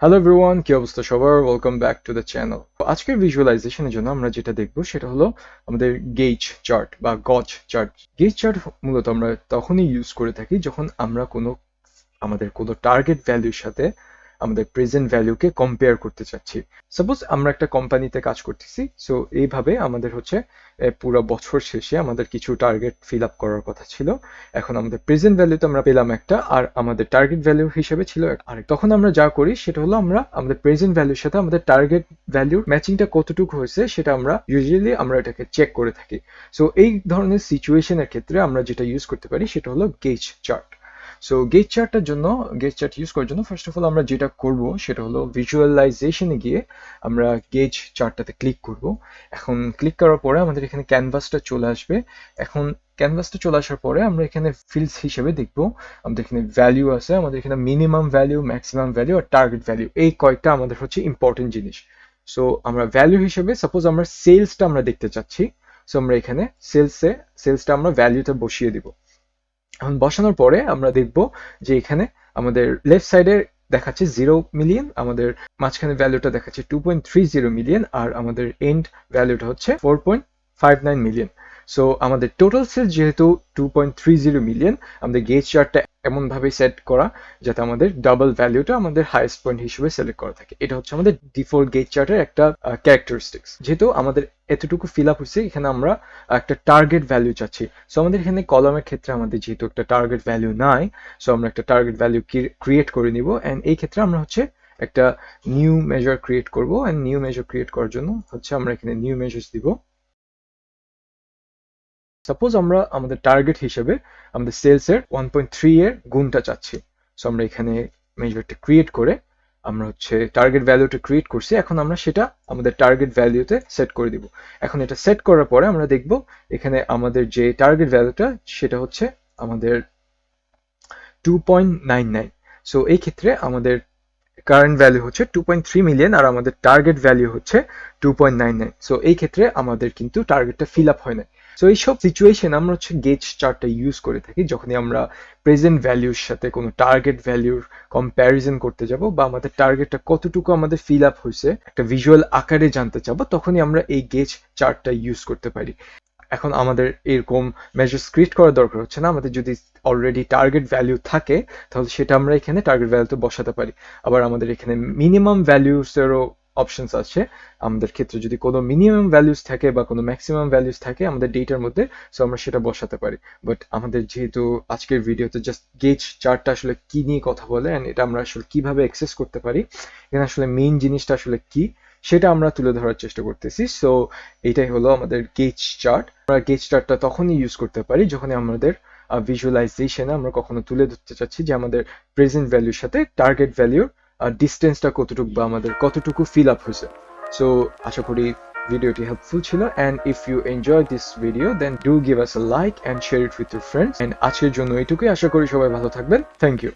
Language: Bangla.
হ্যালো এভরিওয়ান, কি অবস্থা সবার? Welcome back to the channel. আজকের ভিজুয়ালাইজেশনের জন্য আমরা যেটা দেখবো সেটা হলো আমাদের গেজ চার্ট বা গজ চার্ট। গেজ চার্ট মূলত আমরা তখনই ইউজ করে থাকি যখন আমরা আমাদের কোনো টার্গেট ভ্যালুর সাথে আমাদের প্রেজেন্ট ভ্যালুকে কম্পেয়ার করতে চাচ্ছি। সাপোজ আমরা একটা কোম্পানিতে কাজ করতেছি, সো এইভাবে আমাদের হচ্ছে পুরো বছর শেষে আমাদের কিছু টার্গেট ফিল আপ করার কথা ছিল। এখন আমাদের প্রেজেন্ট ভ্যালুতে আমরা পেলাম একটা, আর আমাদের টার্গেট ভ্যালু হিসেবে ছিল আরেক। তখন আমরা যা করি সেটা হলো আমরা আমাদের প্রেজেন্ট ভ্যালুর সাথে আমাদের টার্গেট ভ্যালুর ম্যাচিংটা কতটুকু হয়েছে সেটা আমরা ইউজুয়ালি আমরা এটাকে চেক করে থাকি। সো এই ধরনের সিচুয়েশনের ক্ষেত্রে আমরা যেটা ইউজ করতে পারি সেটা হলো gauge chart. So gauge chart use করার জন্য ফার্স্ট অফ অল আমরা যেটা করব সেটা হলো ভিজুয়ালাইজেশনে গিয়ে আমরা গেজ চার্টটাতে ক্লিক করব। এখন ক্লিক করার পরে আমাদের এখানে ক্যানভাসটা চলে আসবে। এখন ক্যানভাসটা চলে আসার পরে আমরা এখানে ফিল্ডস হিসেবে দেখব আমাদের এখানে ভ্যালু আছে, আমাদের এখানে মিনিমাম ভ্যালু, ম্যাক্সিমাম ভ্যালু আর টার্গেট ভ্যালু, এই কয়েকটা আমাদের হচ্ছে ইম্পর্টেন্ট জিনিস। সো আমরা ভ্যালু হিসেবে সাপোজ আমরা সেলসটা আমরা দেখতে চাচ্ছি, সো আমরা এখানে সেলসটা আমরা ভ্যালুতে বসিয়ে দিব। এখন বসানোর পরে আমরা দেখব যে এখানে আমাদের লেফট সাইডে দেখাচ্ছে 0 মিলিয়ন, আমাদের মাঝখানে ভ্যালুটা দেখাচ্ছে 2.30 মিলিয়ন, আর আমাদের এন্ড ভ্যালুটা হচ্ছে 4.59 মিলিয়ন। সো আমাদের টোটাল সেলস যেহেতু 2.30 মিলিয়ন, আমাদের গেজ চার্টটা এমনভাবে সেট করা যাতে আমাদের ডাবল ভ্যালুটা আমাদের হাইয়েস্ট পয়েন্ট হিসেবে সিলেক্ট করা থাকে। এটা হচ্ছে আমাদের ডিফল্ট গেজ চার্টের একটা ক্যারেক্টারিস্টিক্স। যেহেতু আমাদের এতটুকু ফিল আপ হয়েছে, এখানে আমরা একটা টার্গেট ভ্যালু চাচ্ছি। সো আমাদের এখানে কলামের ক্ষেত্রে আমাদের যেহেতু একটা টার্গেট ভ্যালু নাই, সো আমরা একটা টার্গেট ভ্যালু ক্রিয়েট করে নিব। অ্যান্ড এই ক্ষেত্রে আমরা হচ্ছে একটা নিউ মেজার ক্রিয়েট করব। অ্যান্ড নিউ মেজার ক্রিয়েট করার জন্য হচ্ছে আমরা এখানে নিউ মেজার্স দিব। সাপোজ আমরা আমাদের টার্গেট হিসেবে আমাদের সেলসের 1.3 এর গুণটা চাচ্ছি। সো আমরা এখানে মেজারটা ক্রিয়েট করে আমরা হচ্ছে টার্গেট ভ্যালুটা ক্রিয়েট করছি। এখন আমরা সেটা আমাদের টার্গেট ভ্যালুতে সেট করে দিব। এখন এটা সেট করার পরে আমরা দেখব এখানে আমাদের যে টার্গেট ভ্যালুটা সেটা হচ্ছে আমাদের 2.99। সো এই ক্ষেত্রে আমাদের কারেন্ট ভ্যালু হচ্ছে 2.3 মিলিয়ন আর আমাদের টার্গেট ভ্যালু হচ্ছে 2.99। সো এই ক্ষেত্রে আমাদের কিন্তু টার্গেটটা ফিল আপ হয় না। সো এইসব সিচুয়েশন আমরা হচ্ছে গেজ চার্টটা ইউজ করে থাকি যখনই আমরা প্রেজেন্ট ভ্যালুর সাথে কোনো টার্গেট ভ্যালুর কম্প্যারিজন করতে যাব, বা আমাদের টার্গেটটা কতটুকু আমাদের ফিল আপ হয়েছে একটা ভিজুয়াল আকারে জানতে চাবো, তখনই আমরা এই গেজ চার্টটা ইউজ করতে পারি। এখন আমাদের এরকম মেজার্স ক্রিয়েট করার দরকার হচ্ছে না। আমাদের যদি অলরেডি টার্গেট ভ্যালু থাকে তাহলে সেটা আমরা এখানে টার্গেট ভ্যালুতে বসাতে পারি। আবার আমাদের এখানে মিনিমাম ভ্যালুসেরও অপশনস আছে। আমাদের ক্ষেত্রে যদি কোনো মিনিমাম ভ্যালুস থাকে বা কোনো ম্যাক্সিমাম ভ্যালুস থাকে আমাদের ডেটার মধ্যে, সো আমরা সেটা বসাতে পারি। বাট আমাদের যেহেতু আজকের ভিডিওতে জাস্ট গেজ চার্টটা আসলে কি নিয়ে কথা বলে অ্যান্ড এটা আমরা আসলে কিভাবে অ্যাক্সেস করতে পারি, এখানে আসলে মেইন জিনিসটা আসলে কি সেটা আমরা তুলে ধরার চেষ্টা করতেছি। সো এইটাই হলো আমাদের গেজ চার্ট। আমরা গেজ চার্টটা তখনই ইউজ করতে পারি যখন আমাদের ভিজুয়ালাইজেশনে আমরা কখনো তুলে ধরতে চাচ্ছি যে আমাদের প্রেজেন্ট ভ্যালুর সাথে টার্গেট ভ্যালুর ডিস্টেন্সটা কতটুকু বা আমাদের কতটুকু ফিল আপ হয়েছে। সো আশা করি ভিডিওটি হেল্পফুল ছিল, and if you enjoy this video then do give us a like and share it with your friends. And আজকের জন্য এইটুকুই। আশা করি সবাই ভালো থাকবেন। Thank you.